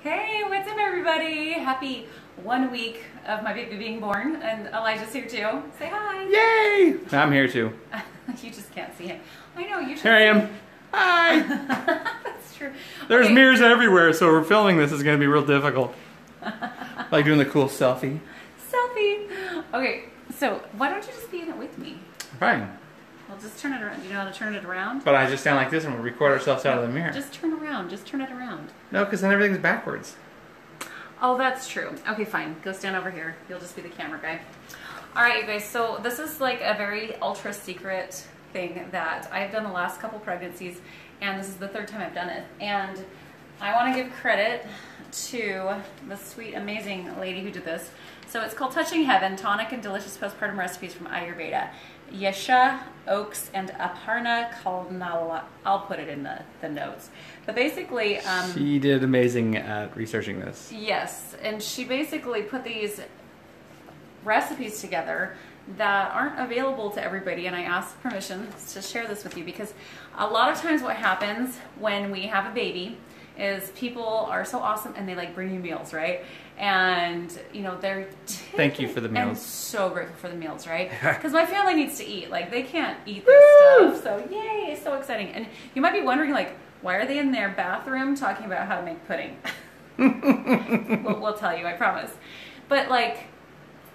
Hey, what's up everybody? Happy 1 week of my baby being born, and Elijah's here too. Say hi. Yay! I'm here too. You just can't see him. I know, you should. Here I am. Hi! That's true. There's mirrors everywhere, so we're filming this is going to be real difficult. Like doing the cool selfie. Selfie! Okay, so why don't you just be in it with me? Fine. Well, just turn it around. Do you know how to turn it around? But I just stand like this and we'll record ourselves out of the mirror. Just turn around. Just turn it around. No, because then everything's backwards. Oh, that's true. Okay, fine. Go stand over here. You'll just be the camera guy. All right, you guys. So this is like a very ultra secret thing that I've done the last couple pregnancies, and this is the third time I've done it. And I want to give credit to the sweet, amazing lady who did this. So it's called Touching Heaven, Tonic and Delicious Postpartum Recipes from Ayurveda. Yesha Oaks and Aparna Kalnala. I'll put it in the notes. But basically... she did amazing at researching this. Yes, and she basically put these recipes together that aren't available to everybody, and I asked permission to share this with you because a lot of times what happens when we have a baby is people are so awesome and they like bring you meals, right? And you know, they're thank you for the meals. I'm so grateful for the meals, right? Because my family needs to eat. Like they can't eat this stuff, so yay, it's so exciting. And you might be wondering, like, why are they in their bathroom talking about how to make pudding? we'll tell you, I promise. But like,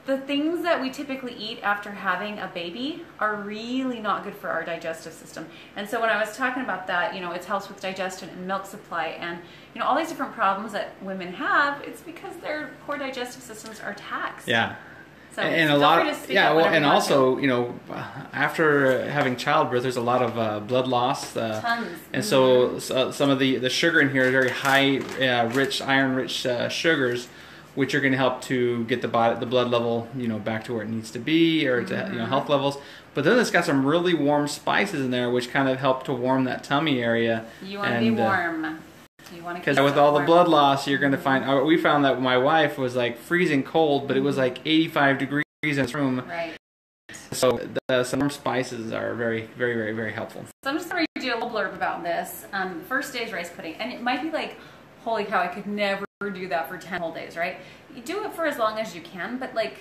the things that we typically eat after having a baby are really not good for our digestive system. And so when I was talking about that, you know, it helps with digestion and milk supply and, you know, all these different problems that women have, it's because their poor digestive systems are taxed. Yeah. So and a lot of, yeah, well, and also, you know, after having childbirth, there's a lot of blood loss. Tons. And so some of the sugar in here are very high, rich, iron-rich sugars, which are going to help to get the blood level, you know, back to where it needs to be, or to, you know, health levels. But then it's got some really warm spices in there, which kind of help to warm that tummy area. You want to be warm. You want to because with all the blood loss, you're going to find. We found that my wife was like freezing cold, but it was like 85 degrees in this room. Right. So some warm spices are very, very, very, very helpful. So I'm just going to read you a little blurb about this. First stage rice pudding, and it might be like, holy cow, I could never do that for 10 whole days, right? You do it for as long as you can, but like...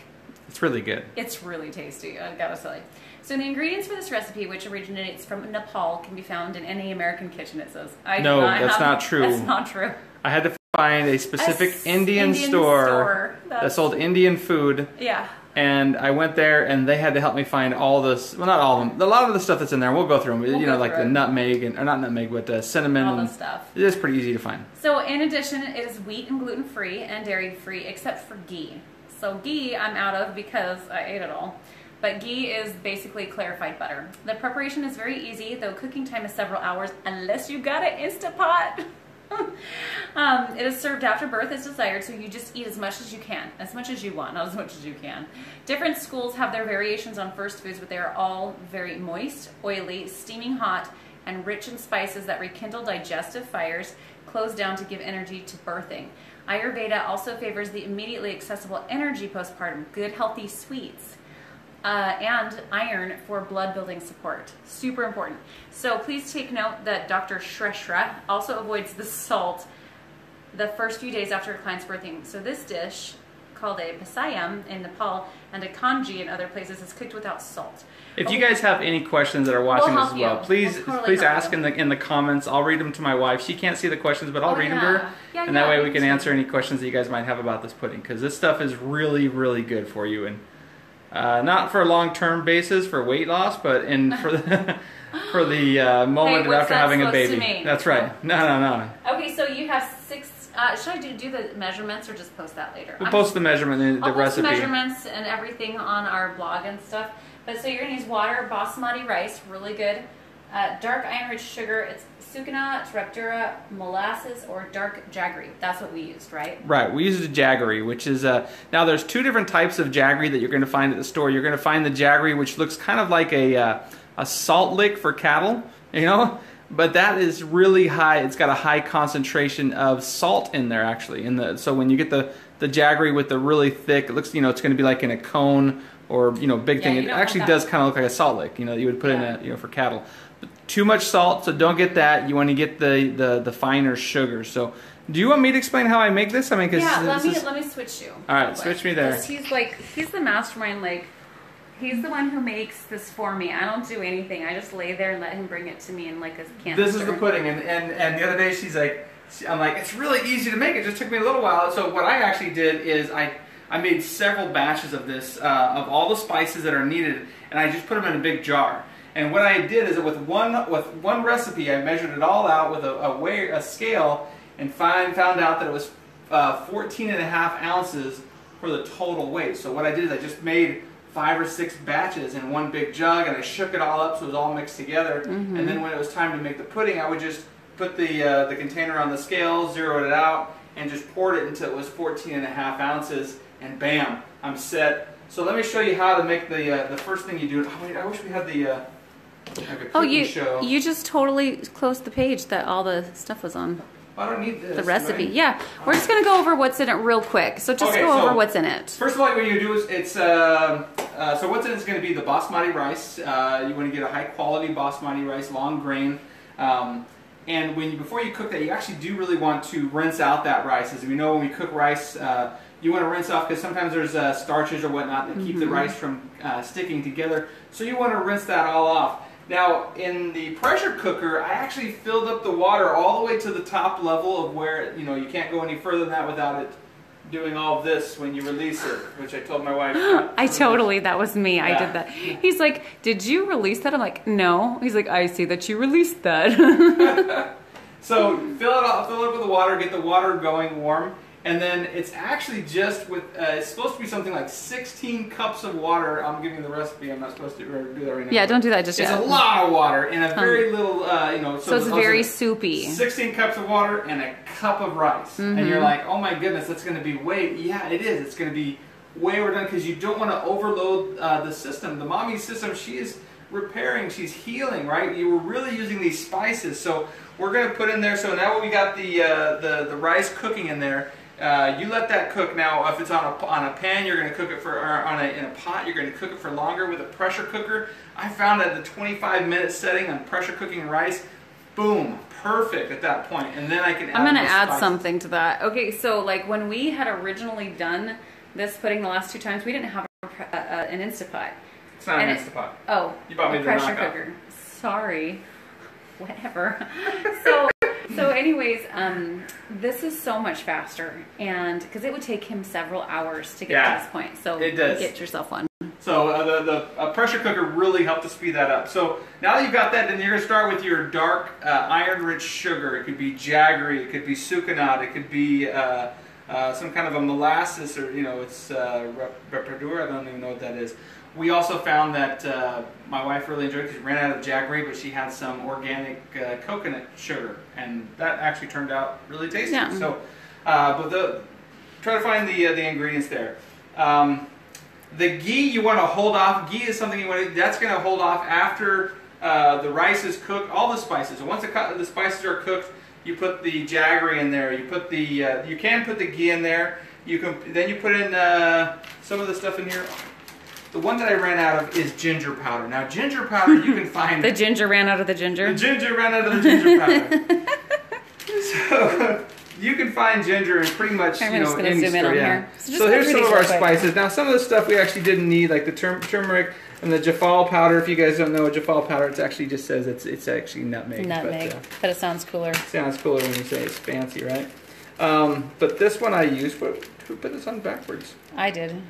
it's really good. It's really tasty, I gotta say. So the ingredients for this recipe, which originates from Nepal, can be found in any American kitchen, it says. No, that's not true. That's not true. I had to find a specific Indian store that sold Indian food. Yeah. And I went there, and they had to help me find all this. Well, not all of them. A lot of the stuff that's in there, we'll go through them. You know, like the nutmeg and or not nutmeg, but cinnamon. All the stuff. It is pretty easy to find. So, in addition, it is wheat and gluten free and dairy free, except for ghee. So, ghee I'm out of because I ate it all. But ghee is basically clarified butter. The preparation is very easy, though cooking time is several hours, unless you got an Instapot. It is served after birth as desired, so you just eat as much as you can, as much as you want, not as much as you can. Different schools have their variations on first foods, but they are all very moist, oily, steaming hot, and rich in spices that rekindle digestive fires, close down to give energy to birthing. Ayurveda also favors the immediately accessible energy postpartum, good healthy sweets. And iron for blood building support. Super important. So please take note that Dr. Shreshra also avoids the salt the first few days after a client's birthing. So this dish, called a pasayam in Nepal and a kanji in other places, is cooked without salt. If you guys have any questions that are watching this as well, please ask in the comments. I'll read them to my wife. She can't see the questions, but I'll read them to her. Yeah, and that way we can answer any questions that you guys might have about this pudding, because this stuff is really, really good for you. And not for a long-term basis for weight loss, but for the for the moment after having a baby. That's right. No. Okay, so you have 6. Should I do the measurements or just post that later? We'll post the measurement in the recipe. I'll post the measurements and everything on our blog and stuff. But so you're gonna use water, basmati rice, really good. Dark iron-rich sugar. It's sukuna, raptura, molasses, or dark jaggery. That's what we used, right? Right. We used a jaggery, which is now there's 2 different types of jaggery that you're going to find at the store. You're going to find the jaggery, which looks kind of like a salt lick for cattle, you know, but that is really high. It's got a high concentration of salt in there, actually. So when you get the jaggery with the really thick, it looks, you know, it's going to be like in a cone or, you know, big thing. It actually does kind of look like a salt lick, you know, that you would put in a, you know, for cattle. too much salt, so don't get that. You want to get the finer sugar. So, do you want me to explain how I make this? I mean, yeah, let me switch you. All right, switch me there. He's the mastermind. Like, he's the one who makes this for me. I don't do anything. I just lay there and let him bring it to me in like a canister. This is the pudding, and the other day she's like, I'm like, it's really easy to make. It just took me a little while. So what I actually did is I made several batches of this, of all the spices that are needed, and I just put them in a big jar. And what I did is with one recipe, I measured it all out with a scale, and found out that it was 14 and a half ounces for the total weight. So what I did is I just made 5 or 6 batches in one big jug, and I shook it all up so it was all mixed together. And then when it was time to make the pudding, I would just put the container on the scale, zeroed it out, and just poured it until it was 14 and a half ounces, and bam, I'm set. So let me show you how to make the first thing you do. Oh wait, I wish we had the show. You just totally closed the page that all the stuff was on. I don't need this. The recipe, right? Yeah. We're just gonna go over what's in it real quick. So just go over what's in it. First of all, what you do is it's so what's in it is going to be the basmati rice. You want to get a high quality basmati rice, long grain. And before you cook that, you actually do really want to rinse out that rice. As we know, when we cook rice, you want to rinse off because sometimes there's starches or whatnot that keep the rice from sticking together. So you want to rinse that all off. Now, in the pressure cooker, I actually filled up the water all the way to the top level of where, you can't go any further than that without it doing all of this when you release it, which I told my wife. That was me. Yeah. I did that. He's like, did you release that? I'm like, no. He's like, I see that you released that. So fill it up with the water, get the water going warm, and then it's actually just with, it's supposed to be something like 16 cups of water. I'm giving the recipe. I'm not supposed to do that right now. Yeah, don't do that just yet. It's a lot of water in a very little, So it's very soupy. 16 cups of water and a cup of rice. And you're like, oh my goodness, that's going to be yeah, it is. It's going to be way overdone because you don't want to overload the system. The mommy system, she is repairing, she's healing, right? You were really using these spices. So we're going to put in there, so now we got the rice cooking in there. You let that cook. Now, if it's on a pan, you're going to cook it in a pot. You're going to cook it for longer with a pressure cooker. I found at the 25-minute setting on pressure cooking rice, boom, perfect at that point. And then I can. I'm going to add something to that. Okay, so like when we had originally done this pudding the last 2 times, we didn't have an Instapot. It's not an Instapot. Oh, you bought me the pressure cooker. Sorry, whatever. So anyways, this is so much faster, and because it would take him several hours to get to this point, so it does. Get yourself one. So the pressure cooker really helped to speed that up. So now that you've got that, then you're going to start with your dark iron-rich sugar. It could be jaggery, it could be sucanat, it could be some kind of a molasses, or it's repadur. I don't even know what that is. We also found that my wife really enjoyed it because she ran out of jaggery, but she had some organic coconut sugar, and that actually turned out really tasty. Yeah. So, try to find the ingredients there. The ghee you want to hold off. Ghee is something that's going to hold off after the rice is cooked. All the spices. So once the spices are cooked, you put the jaggery in there. You put you can put the ghee in there. Then you put in some of the stuff in here. The one that I ran out of is ginger powder. Now, ginger powder you can find. The ginger ran out of the ginger? The ginger ran out of the ginger powder. So, you can find ginger in pretty much, I'm just going to zoom in on here. So here's some of our spices. Now, some of the stuff we actually didn't need, like the turmeric and the jafal powder. If you guys don't know what jafal powder, it actually just says it's actually nutmeg. Nutmeg, but it sounds cooler. Sounds cooler when you say it's fancy, right? But this one I used, who put this on backwards? I did.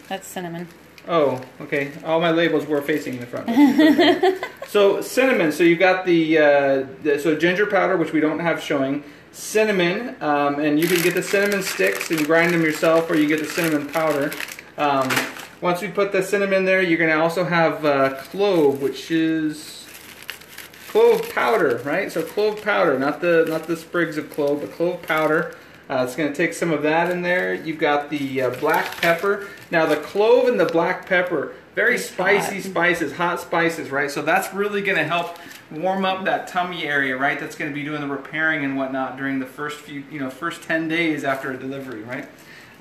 That's cinnamon. Oh, okay. All my labels were facing the front. So cinnamon. So you got so ginger powder, which we don't have showing. Cinnamon, and you can get the cinnamon sticks and grind them yourself, or you get the cinnamon powder. Once we put the cinnamon there, you're going to also have clove, which is clove powder, right? So clove powder, not the sprigs of clove, but clove powder. It's going to take some of that in there. You've got the black pepper. Now the clove and the black pepper, very spicy spices, hot spices, right? So that's really going to help warm up that tummy area, right? That's going to be doing the repairing and whatnot during the first first 10 days after a delivery, right?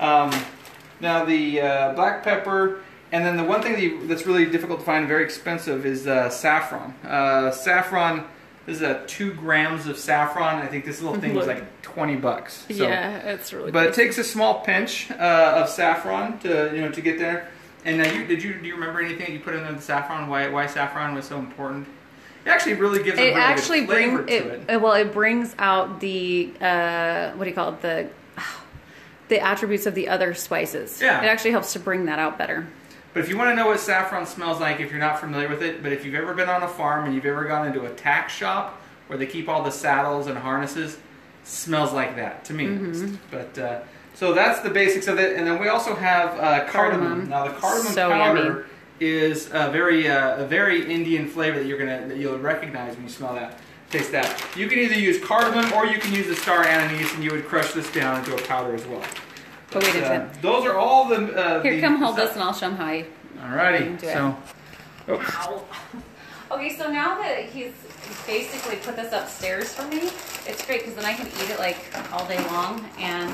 Now the black pepper And then the one thing that's really difficult to find and very expensive is saffron. Saffron, this is 2 grams of saffron. I think this little thing was like $20. So, yeah, it's really. But it takes a small pinch of saffron to get there. And do you remember anything that you put in the saffron? Why saffron was so important? It actually really gives a really good flavor to it. Well, it brings out the what do you call it? The attributes of the other spices. Yeah. It actually helps to bring that out better. But if you want to know what saffron smells like, if you're not familiar with it, but if you've ever been on a farm and you've ever gone into a tack shop where they keep all the saddles and harnesses, it smells like that, to me at least. But, so that's the basics of it. And then we also have cardamom. Now the cardamom powder is a very Indian flavor that you'll recognize when you smell that. Taste that. You can either use cardamom or you can use the star anise, and you would crush this down into a powder as well. But wait a minute. Those are all the. Here, come hold this, and I'll show him how I. Alrighty. Do it. So. Ow. Okay, so now that he's basically put this upstairs for me, it's great because then I can eat it like all day long. And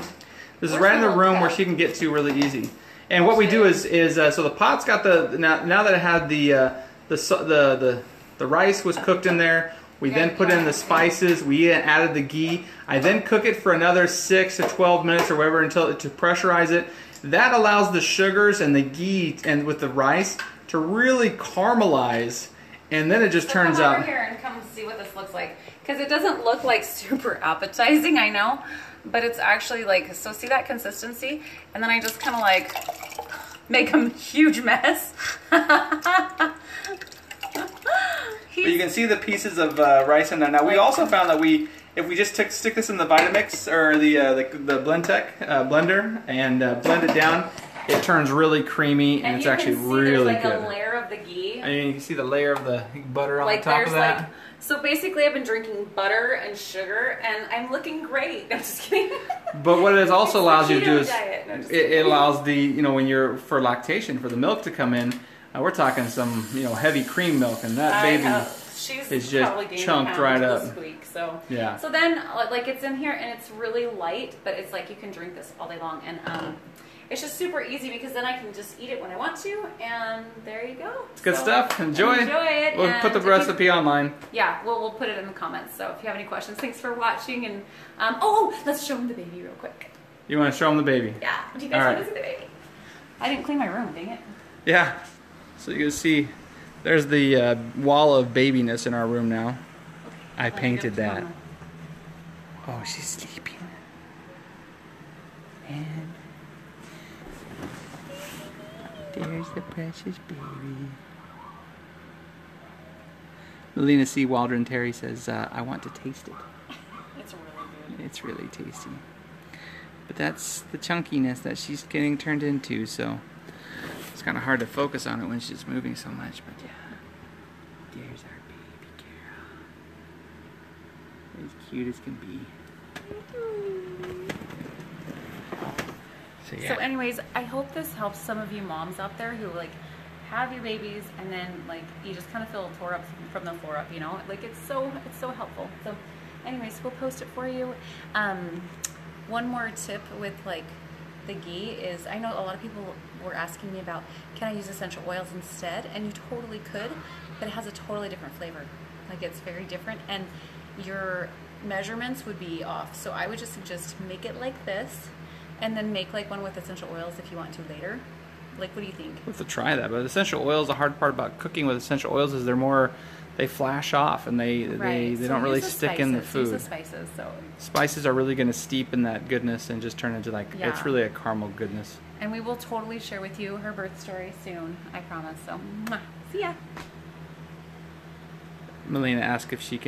this is right in the room where she can get to really easy. And what we do is so the pot's got now that it had the rice was cooked in there. We then put in the spices. We added the ghee. I then cook it for another 6 to 12 minutes or whatever to pressurize it. That allows the sugars and the ghee and with the rice to really caramelize, and then it just turns out. Come over here and come see what this looks like, because it doesn't look like super appetizing, I know, but it's actually like, so see that consistency, and then I just kind of like make a huge mess. But you can see the pieces of rice in there. Now we also found that if we just stick this in the Vitamix or the Blendtec blender and blend it down, it turns really creamy and it's actually really good. There's like a layer of the ghee. I mean, you can see the layer of the butter on the top of that. So basically, I've been drinking butter and sugar, and I'm looking great. I'm just kidding. But what it also allows you to do is it allows when you're for lactation for the milk to come in. We're talking some heavy cream milk, and that baby is just chunked right up. This week, so yeah. So then like it's in here and it's really light, but it's like you can drink this all day long, and it's just super easy because then I can just eat it when I want to, and there you go. It's good stuff. Enjoy it. We'll put the recipe online. Yeah, we'll put it in the comments. So if you have any questions, thanks for watching. And let's show them the baby real quick. You want to show them the baby? Yeah. Do you guys want to see the baby? I didn't clean my room. Dang it. Yeah. So you can see, there's the wall of babiness in our room now. I painted that. Oh, she's sleeping. And there's the precious baby. Melina C. Waldron Terry says, I want to taste it. It's really good. It's really tasty. But that's the chunkiness that she's getting turned into, so it's kind of hard to focus on it when she's moving so much, but yeah. There's our baby girl. As cute as can be. So, yeah. So anyways, I hope this helps some of you moms out there who like have your babies and then like you just kind of feel tore up from the floor up, like it's so helpful. So anyways, we'll post it for you. One more tip with like the ghee is, I know a lot of people were asking me about, can I use essential oils instead? And you totally could, but it has a totally different flavor. Like it's very different, and your measurements would be off. So I would just suggest make it like this, and then make like one with essential oils if you want to later. Like, what do you think? We'll have to try that, but essential oils, the hard part about cooking with essential oils is they flash off and they don't really stick in the food. Use the spices, so. Spices are really going to steep in that goodness and just turn into it's really a caramel goodness. And we will totally share with you her birth story soon, I promise. So, see ya. Melina asked if she can